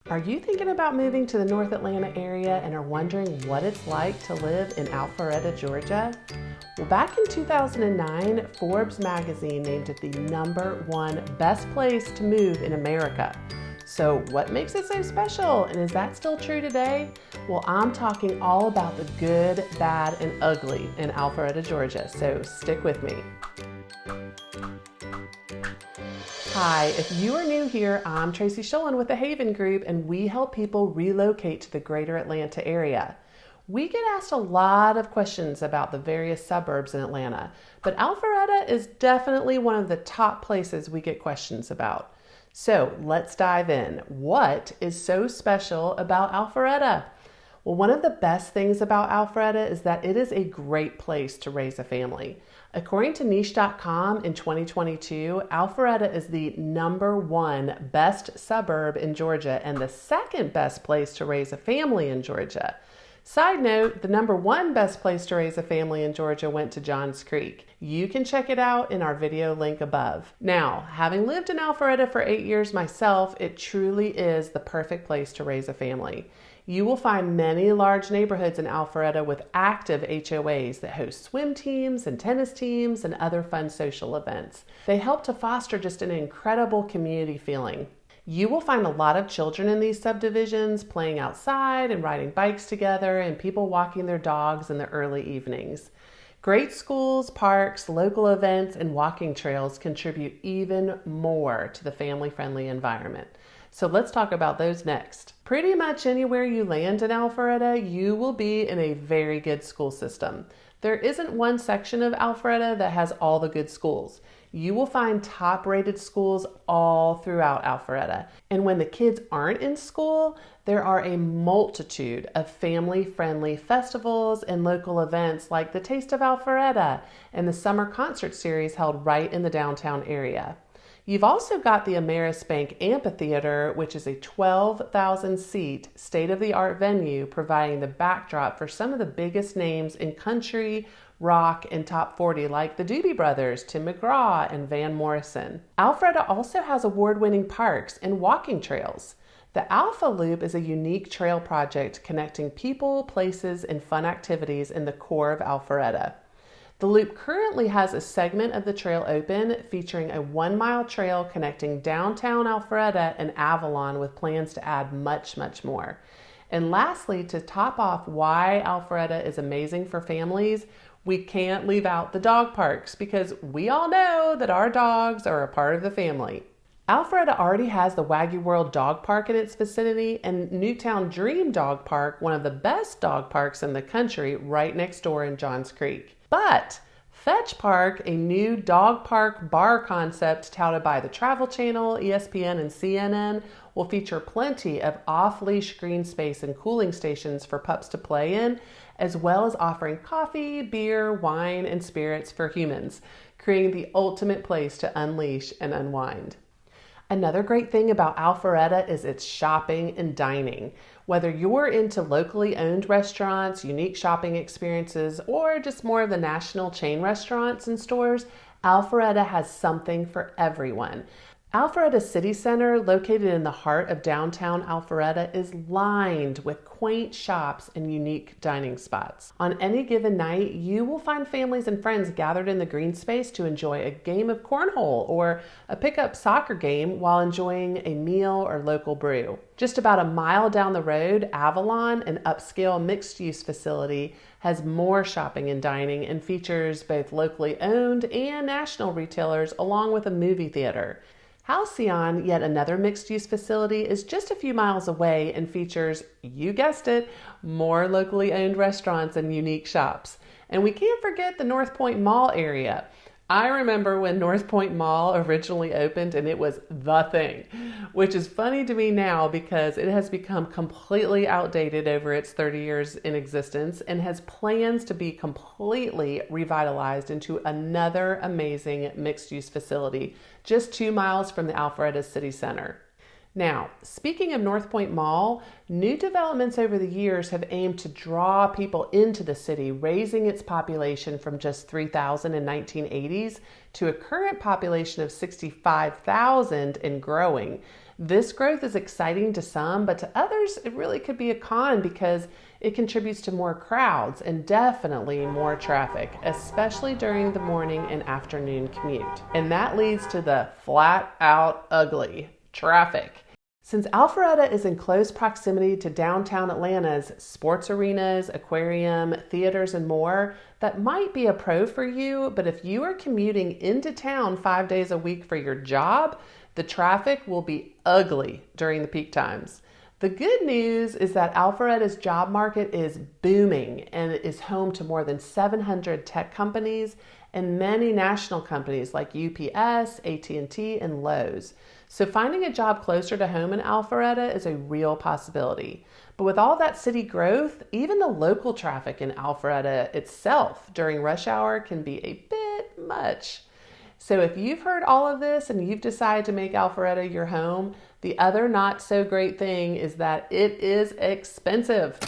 Are you thinking about moving to the North Atlanta area and are wondering what it's like to live in Alpharetta, Georgia? Well, back in 2009, Forbes magazine named it the #1 best place to move in America. So what makes it so special, and is that still true today? Well, I'm talking all about the good, bad, and ugly in Alpharetta, Georgia, so stick with me. Hi, if you are new here, I'm Tracey Scholen with the HàVN Group, and we help people relocate to the greater Atlanta area. We get asked a lot of questions about the various suburbs in Atlanta, but Alpharetta is definitely one of the top places we get questions about. So let's dive in. What is so special about Alpharetta? Well, one of the best things about Alpharetta is that it is a great place to raise a family. According to niche.com in 2022, Alpharetta is the #1 best suburb in Georgia and the second best place to raise a family in Georgia. Side note, the #1 best place to raise a family in Georgia went to Johns Creek. You can check it out in our video link above. Now, having lived in Alpharetta for 8 years myself, it truly is the perfect place to raise a family. You will find many large neighborhoods in Alpharetta with active HOAs that host swim teams and tennis teams and other fun social events. They help to foster just an incredible community feeling. You will find a lot of children in these subdivisions playing outside and riding bikes together, and people walking their dogs in the early evenings. Great schools, parks, local events, and walking trails contribute even more to the family-friendly environment. So let's talk about those next. Pretty much anywhere you land in Alpharetta, you will be in a very good school system. There isn't one section of Alpharetta that has all the good schools. You will find top-rated schools all throughout Alpharetta. And when the kids aren't in school, there are a multitude of family-friendly festivals and local events like the Taste of Alpharetta and the summer concert series held right in the downtown area. You've also got the Ameris Bank Amphitheater, which is a 12,000-seat state-of-the-art venue providing the backdrop for some of the biggest names in country, rock, and top 40 like the Doobie Brothers, Tim McGraw, and Van Morrison. Alpharetta also has award-winning parks and walking trails. The Alpha Loop is a unique trail project connecting people, places, and fun activities in the core of Alpharetta. The loop currently has a segment of the trail open featuring a 1-mile trail connecting downtown Alpharetta and Avalon with plans to add much, much more. And lastly, to top off why Alpharetta is amazing for families, we can't leave out the dog parks because we all know that our dogs are a part of the family. Alpharetta already has the Wagyu World Dog Park in its vicinity and Newtown Dream Dog Park, one of the best dog parks in the country, right next door in Johns Creek. But Fetch Park, a new dog park bar concept touted by the Travel Channel, ESPN, and CNN, will feature plenty of off-leash green space and cooling stations for pups to play in, as well as offering coffee, beer, wine, and spirits for humans, creating the ultimate place to unleash and unwind. Another great thing about Alpharetta is its shopping and dining. Whether you're into locally owned restaurants, unique shopping experiences, or just more of the national chain restaurants and stores, Alpharetta has something for everyone. Alpharetta City Center, located in the heart of downtown Alpharetta, is lined with quaint shops and unique dining spots. On any given night, you will find families and friends gathered in the green space to enjoy a game of cornhole or a pickup soccer game while enjoying a meal or local brew. Just about a mile down the road, Avalon, an upscale mixed-use facility, has more shopping and dining and features both locally owned and national retailers along with a movie theater. Halcyon, yet another mixed-use facility, is just a few miles away and features, you guessed it, more locally owned restaurants and unique shops. And we can't forget the North Point Mall area. I remember when North Point Mall originally opened and it was the thing, which is funny to me now because it has become completely outdated over its 30 years in existence and has plans to be completely revitalized into another amazing mixed-use facility just 2 miles from the Alpharetta City Center. Now, speaking of North Point Mall, new developments over the years have aimed to draw people into the city, raising its population from just 3,000 in 1980s to a current population of 65,000 and growing. This growth is exciting to some, but to others, it really could be a con because it contributes to more crowds and definitely more traffic, especially during the morning and afternoon commute. And that leads to the flat out ugly traffic. Since Alpharetta is in close proximity to downtown Atlanta's sports arenas, aquarium, theaters, and more, that might be a pro for you, but if you are commuting into town 5 days a week for your job, the traffic will be ugly during the peak times. The good news is that Alpharetta's job market is booming and it is home to more than 700 tech companies and many national companies like UPS, AT&T, and Lowe's. So finding a job closer to home in Alpharetta is a real possibility. But with all that city growth, even the local traffic in Alpharetta itself during rush hour can be a bit much. So if you've heard all of this and you've decided to make Alpharetta your home, the other not so great thing is that it is expensive.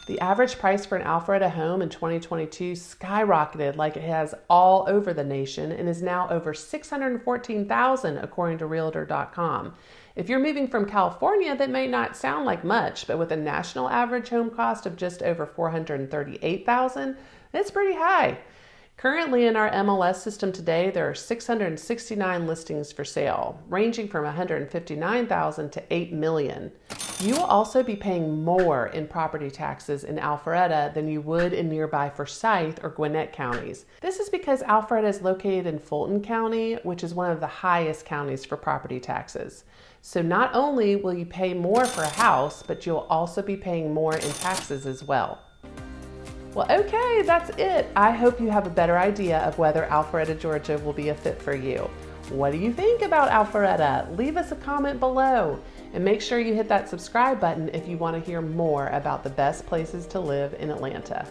The average price for an Alpharetta home in 2022 skyrocketed like it has all over the nation and is now over $614,000 according to Realtor.com. If you're moving from California, that may not sound like much, but with a national average home cost of just over $438,000, it's pretty high. Currently in our MLS system today, there are 669 listings for sale, ranging from $159,000 to $8 million. You will also be paying more in property taxes in Alpharetta than you would in nearby Forsyth or Gwinnett counties. This is because Alpharetta is located in Fulton County, which is one of the highest counties for property taxes. So not only will you pay more for a house, but you'll also be paying more in taxes as well. Well, okay, that's it. I hope you have a better idea of whether Alpharetta, Georgia will be a fit for you. What do you think about Alpharetta? Leave us a comment below and make sure you hit that subscribe button if you want to hear more about the best places to live in Atlanta.